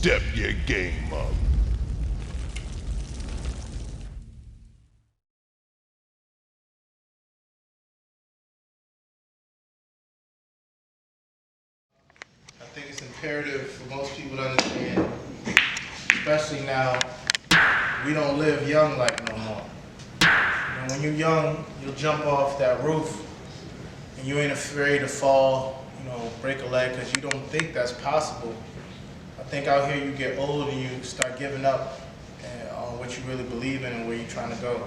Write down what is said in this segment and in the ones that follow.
Step your game up. I think it's imperative for most people to understand, especially now, we don't live young like no more. And when you're young, you'll jump off that roof and you ain't afraid to fall, break a leg because you don't think that's possible. I think out here you get old and you start giving up on what you really believe in and where you're trying to go.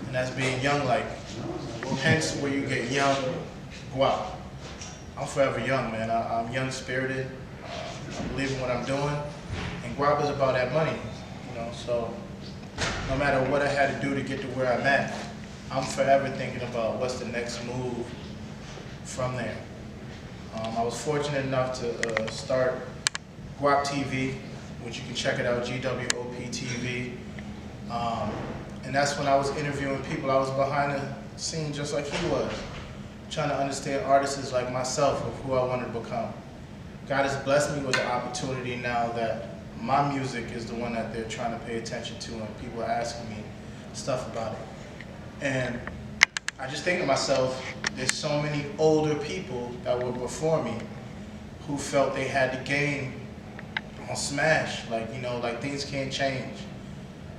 And that's being young like. Hence where you get young, Gwop. I'm forever young, man. I'm young spirited. I believe in what I'm doing. And Gwop is about that money, so no matter what I had to do to get to where I'm at, I'm forever thinking about what's the next move from there. I was fortunate enough to start Gwop TV, which you can check it out, GWOPTV. And that's when I was interviewing people. I was behind the scene just like he was, trying to understand artists like myself of who I wanted to become. God has blessed me with the opportunity now that my music is the one that they're trying to pay attention to and people are asking me stuff about it. And I just think to myself, there's so many older people that were before me who felt they had the game on smash, like things can't change.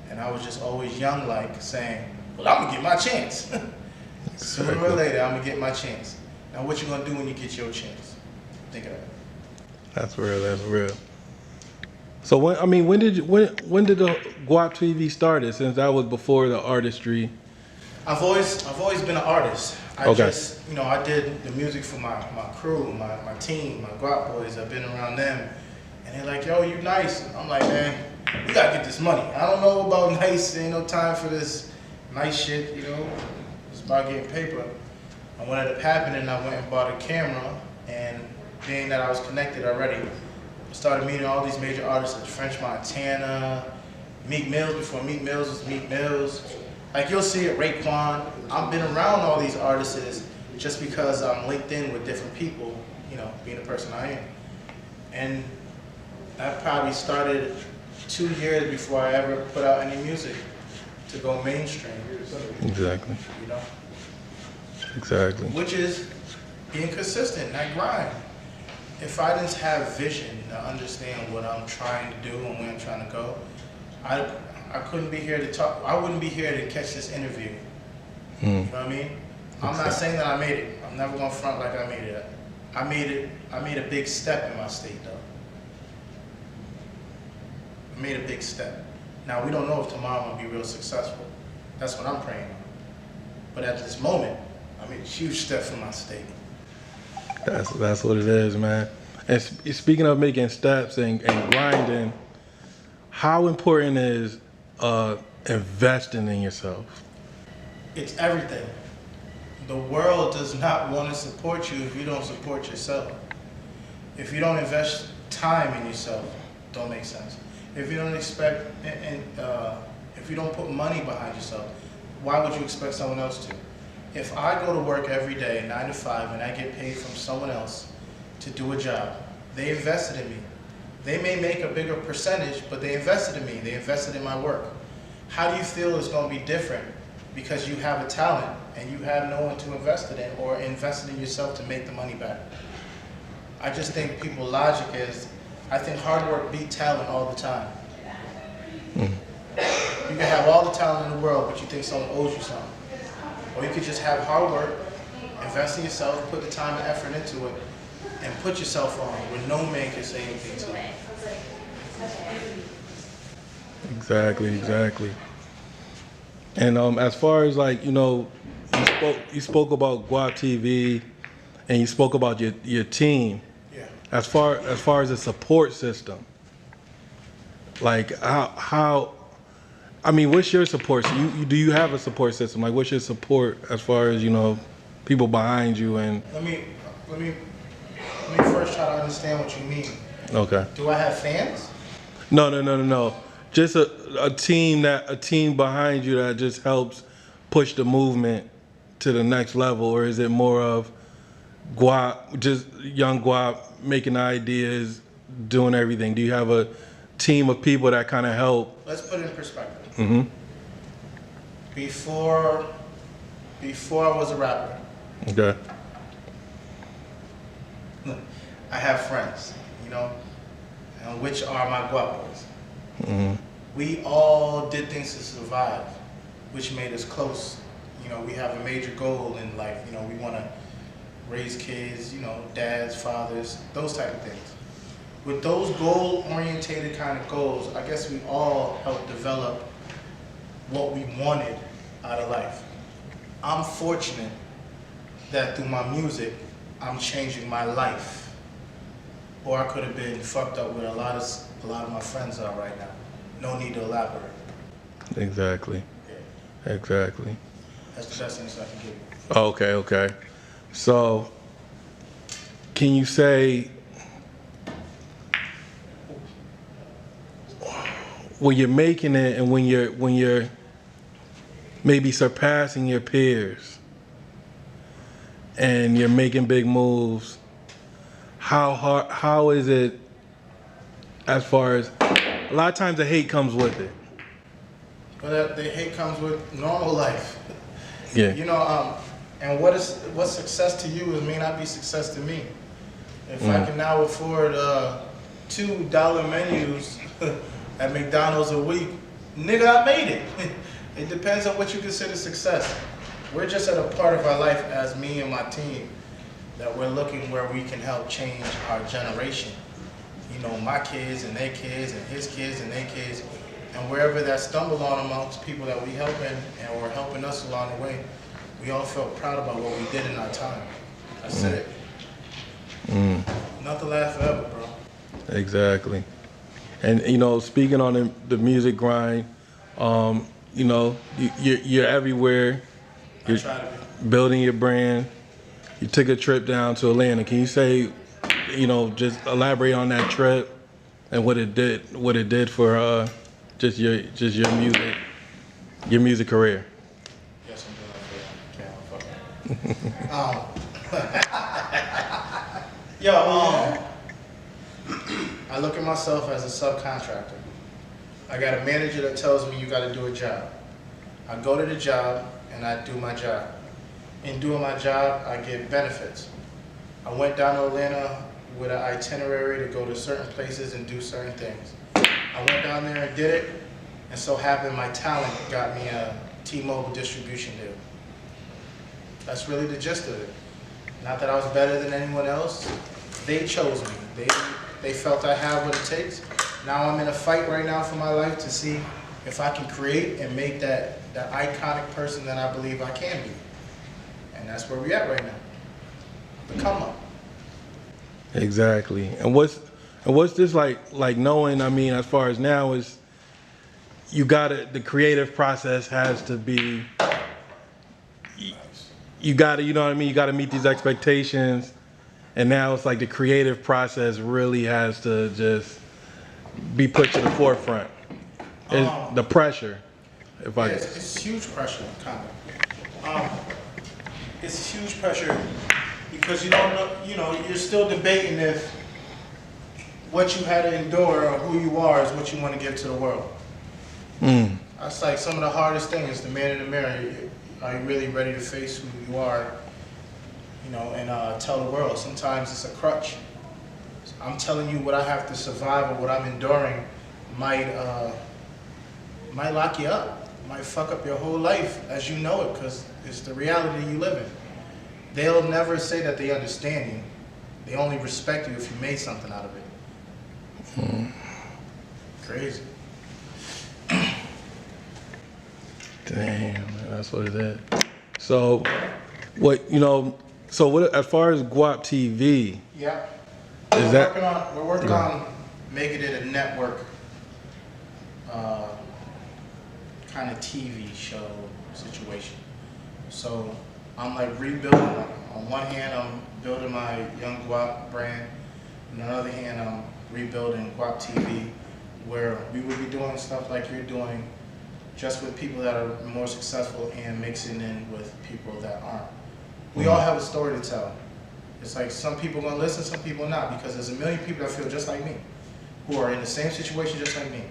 And I was just always young like saying, well, I'm gonna get my chance. Sooner or later, I'm gonna get my chance. Now what you gonna do when you get your chance? Think of that. That's real, that's real. So when did the Gwop TV started, since that was before the artistry? I've always been an artist. I did the music for my crew, my team, my Gwop boys. I've been around them. And they're like, yo, you nice. I'm like, man, we gotta get this money. I don't know about nice, ain't no time for this nice shit, It's about getting paper. And what ended up happening, I went and bought a camera, and being that I was connected already, I started meeting all these major artists, like French Montana, Meek Mills, before Meek Mills was Meek Mills. Like you'll see it, Raekwon. I've been around all these artists just because I'm linked in with different people, being the person I am. And that probably started 2 years before I ever put out any music to go mainstream. Exactly. Exactly. Which is being consistent, that grind. If I didn't have vision to understand what I'm trying to do and where I'm trying to go, I couldn't be here to talk. I wouldn't be here to catch this interview. You know what I mean? I'm not saying that I made it. I'm never gonna front like I made it. I made a big step in my state though. I made a big step. Now we don't know if tomorrow I'm gonna be real successful. That's what I'm praying on. But at this moment, I made a huge step for my state. That's what it is, man. And speaking of making steps and grinding, how important is investing in yourself? It's everything. The world does not want to support you if you don't support yourself. If you don't invest time in yourself, don't make sense. If you don't expect, if you don't put money behind yourself, why would you expect someone else to? If I go to work every day, 9 to 5, and I get paid from someone else to do a job, they invested in me. They may make a bigger percentage, but they invested in me. They invested in my work. How do you feel it's going to be different because you have a talent and you have no one to invest it in or invest in yourself to make the money back? I just think people's logic is, I think hard work beats talent all the time. You can have all the talent in the world, but you think someone owes you something. Or you could just have hard work, invest in yourself, put the time and effort into it, and put yourself on where no man can say anything to you. Exactly. And as far as you spoke about Gwop TV, and you spoke about your team. Yeah. As far as the support system, like what's your support? So do you have a support system? Like, what's your support as far as people behind you? And let me first try to understand what you mean. Okay. Do I have fans? No. Just a team behind you that just helps push the movement to the next level, or is it more of Gwop, just young Gwop making ideas, doing everything? Do you have team of people that kind of help. Let's put it in perspective. Mm-hmm. Before I was a rapper, Okay. I have friends, you know, and which are my Gwop boys. Mm-hmm. We all did things to survive, which made us close. You know, we have a major goal in life. You know, we want to raise kids, you know, dads, fathers, those type of things. With those goal-orientated kind of goals, I guess we all helped develop what we wanted out of life. I'm fortunate that through my music, I'm changing my life. Or I could have been fucked up with a lot of my friends are right now. No need to elaborate. Exactly. Yeah. Exactly. That's the best answer I can give you. Okay, okay. So, can you say, when you're making it and when you're maybe surpassing your peers and you're making big moves, how is it, as far as, a lot of times the hate comes with it. But the hate comes with normal life. Yeah. You know, and what's success to you may not be success to me. If I can now afford $2 menus at McDonald's a week, nigga, I made it. It depends on what you consider success. We're just at a part of our life as me and my team that we're looking where we can help change our generation. You know, my kids and their kids and his kids and their kids, and wherever that stumbled on amongst people that we helping and were helping us along the way, we all felt proud about what we did in our time. That's it. Nothing lasts forever, bro. Exactly. And, you know, speaking on the music grind, you know, you're everywhere. You're I try to be. building your brand. You took a trip down to Atlanta. Can you say, you know, just elaborate on that trip and what it did for just your music career? Yes, I'm doing that for you. I look at myself as a subcontractor. I got a manager that tells me you got to do a job. I go to the job and I do my job. In doing my job, I get benefits. I went down to Atlanta with an itinerary to go to certain places and do certain things. I went down there and did it, and so happened my talent got me a T-Mobile distribution deal. That's really the gist of it. Not that I was better than anyone else. They chose me. They felt I have what it takes. Now I'm in a fight right now for my life to see if I can create and make that iconic person that I believe I can be. And that's where we're at right now. The come up. Exactly. And what's this like knowing, I mean, as far as now is the creative process has to be, you know what I mean? You gotta meet these expectations. And now it's like the creative process really has to just be put to the forefront. The pressure, if I guess. It's huge pressure, kind of. It's huge pressure because you don't know, you know, you're still debating if what you had to endure or who you are is what you want to give to the world. That's like some of the hardest things, the man in the mirror. Are you really ready to face who you are, you know, and tell the world? Sometimes it's a crutch. I'm telling you what I have to survive or what I'm enduring might lock you up, might fuck up your whole life as you know it, because it's the reality you live in. They'll never say that they understand you. They only respect you if you made something out of it. Crazy. Damn, that's what it is. So, what as far as Gwop TV, Yeah. is We're working on making it a network kind of TV show situation. So I'm like rebuilding. On one hand, I'm building my Young Gwop brand. On the other hand, I'm rebuilding Gwop TV, where we would be doing stuff like you're doing, just with people that are more successful and mixing in with people that aren't. We all have a story to tell. It's like some people are gonna listen, some people not, because there's a million people that feel just like me. who are in the same situation just like me.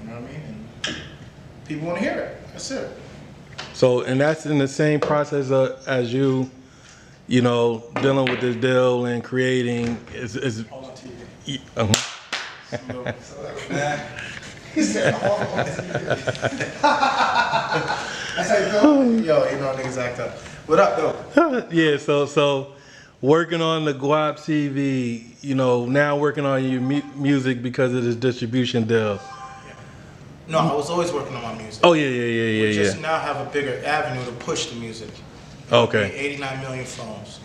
You know what I mean? And people want to hear it. That's it. So, and that's in the same process as you know, dealing with this deal and creating is All on TV. He said, all on TV. That's how you feel? Yo, you know niggas act up. What up, though? Yeah, so working on the Gwop TV, you know, now working on your music because of this distribution deal. No, I was always working on my music. Oh, yeah. Just now have a bigger avenue to push the music. Okay. 89 million phones,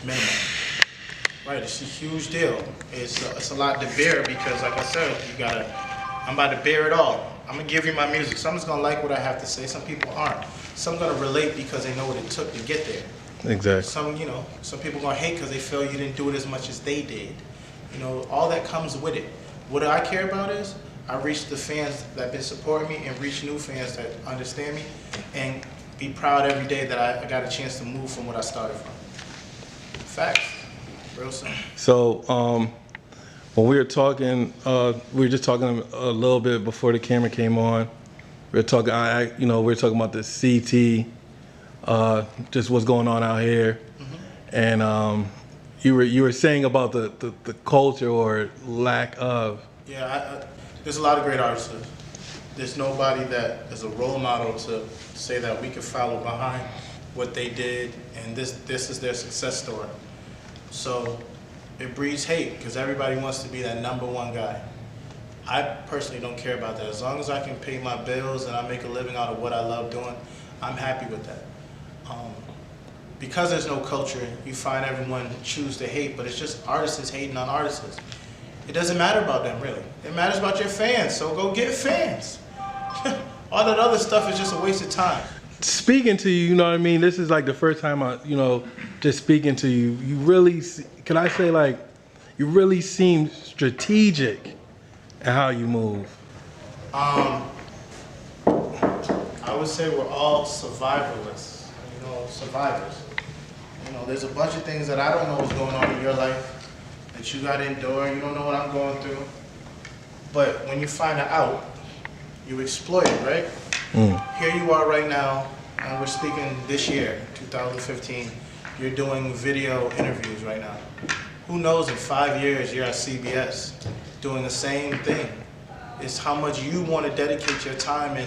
minimum. Right, it's a huge deal. It's a lot to bear because, like I said, I'm about to bear it all. I'm gonna give you my music. Someone's gonna like what I have to say. Some people aren't. Some gonna relate because they know what it took to get there. Exactly. Some people gonna hate because they feel you didn't do it as much as they did. You know, all that comes with it. What I care about is I reach the fans that been supporting me and reach new fans that understand me and be proud every day that I got a chance to move from what I started from. Facts. Real simple. So, when we were talking, we were just talking a little bit before the camera came on. We were talking, we were talking about the CT, just what's going on out here, and you were saying about the culture or lack of. Yeah, there's a lot of great artists. There's nobody that is a role model to say that we could follow behind what they did, and this is their success story. So it breeds hate because everybody wants to be that #1 guy. I personally don't care about that. As long as I can pay my bills and I make a living out of what I love doing, I'm happy with that. Because there's no culture, you find everyone choose to hate, but it's just artists hating on artists. It doesn't matter about them, really. It matters about your fans, so go get fans. All that other stuff is just a waste of time. Speaking to you, you know what I mean? This is like the first time just speaking to you. You really, can I say like, you really seem strategic in how you move. I would say we're all survivalists, survivors. There's a bunch of things that I don't know what's going on in your life that you got to endure. You don't know what I'm going through. But when you find it out, you exploit it, right? Here you are right now, and we're speaking this year, 2015. You're doing video interviews right now. Who knows, in 5 years, you're at CBS doing the same thing. It's how much you want to dedicate your time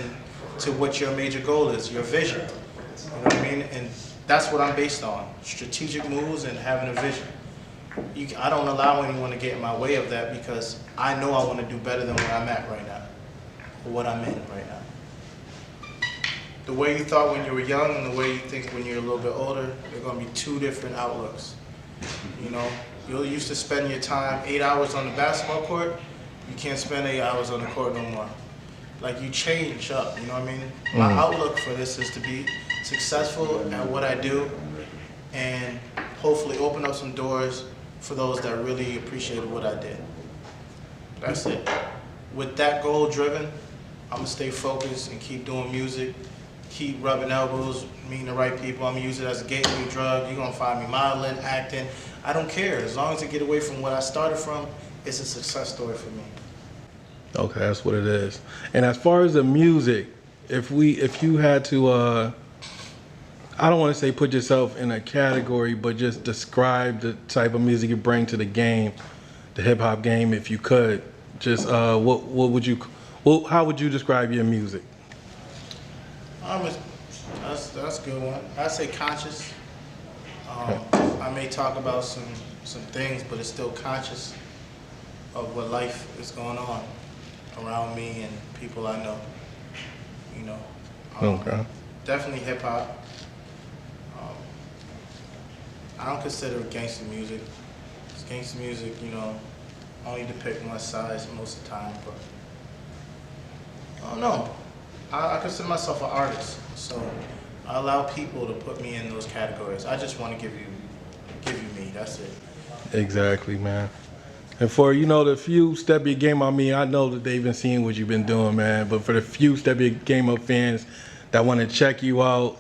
to what your major goal is, your vision. You know what I mean? And that's what I'm based on, strategic moves and having a vision. I don't allow anyone to get in my way of that because I know I want to do better than where I'm at right now, or what I'm in right now. The way you thought when you were young and the way you think when you're a little bit older, they're going to be two different outlooks. You used to spend your time 8 hours on the basketball court, you can't spend 8 hours on the court no more. Like you change up, you know what I mean? My outlook for this is to be successful at what I do and hopefully open up some doors for those that really appreciated what I did. That's it. With that goal driven, I'm gonna stay focused and keep doing music, keep rubbing elbows, meeting the right people. I'm gonna use it as a gateway drug. You're gonna find me modeling, acting. I don't care. As long as I get away from what I started from, it's a success story for me. Okay, that's what it is. And as far as the music, if you had to, I don't want to say put yourself in a category, but just describe the type of music you bring to the game, the hip hop game, if you could. Just how would you describe your music? That's a good one. I say conscious. I may talk about some things, but it's still conscious of what life is going on around me and people I know. Okay. Definitely hip hop. I don't consider it gangster music. It's gangster music, only depict one side most of the time, but I don't know. I consider myself an artist, so I allow people to put me in those categories. I just want to give you me, that's it. Exactly, man. And for, the few Step Your Game Up, I know that they've been seeing what you've been doing, man, but for the few Step Your Game Up fans that want to check you out,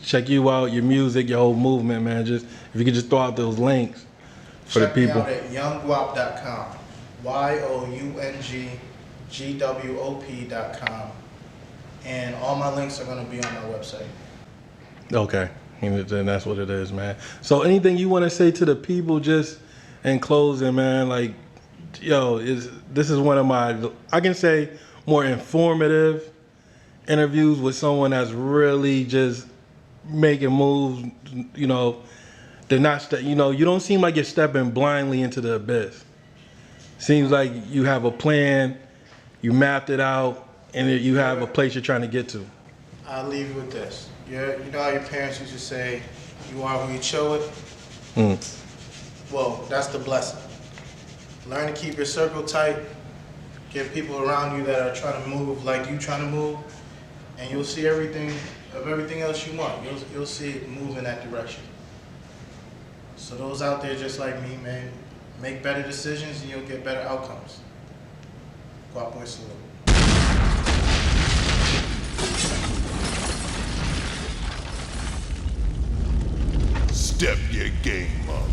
check you out, your music, your whole movement, man, just if you could just throw out those links for the people. Check me out at younggwop.com. YOUNGGWOP.com. And all my links are going to be on my website. Okay, and then that's what it is, man. So anything you want to say to the people just in closing, man? Like, yo, this is one of my, I can say, more informative interviews with someone that's really just making moves. You know, they're not, you know, you don't seem like you're stepping blindly into the abyss. Seems like you have a plan, you mapped it out, and you have a place you're trying to get to. I'll leave you with this. You know how your parents used to say, you are who you show it? Well, that's the blessing. Learn to keep your circle tight. Get people around you that are trying to move like you trying to move, and you'll see everything else you want. You'll see it move in that direction. So those out there just like me, man, make better decisions and you'll get better outcomes. Gwop boy salute. Step your game up.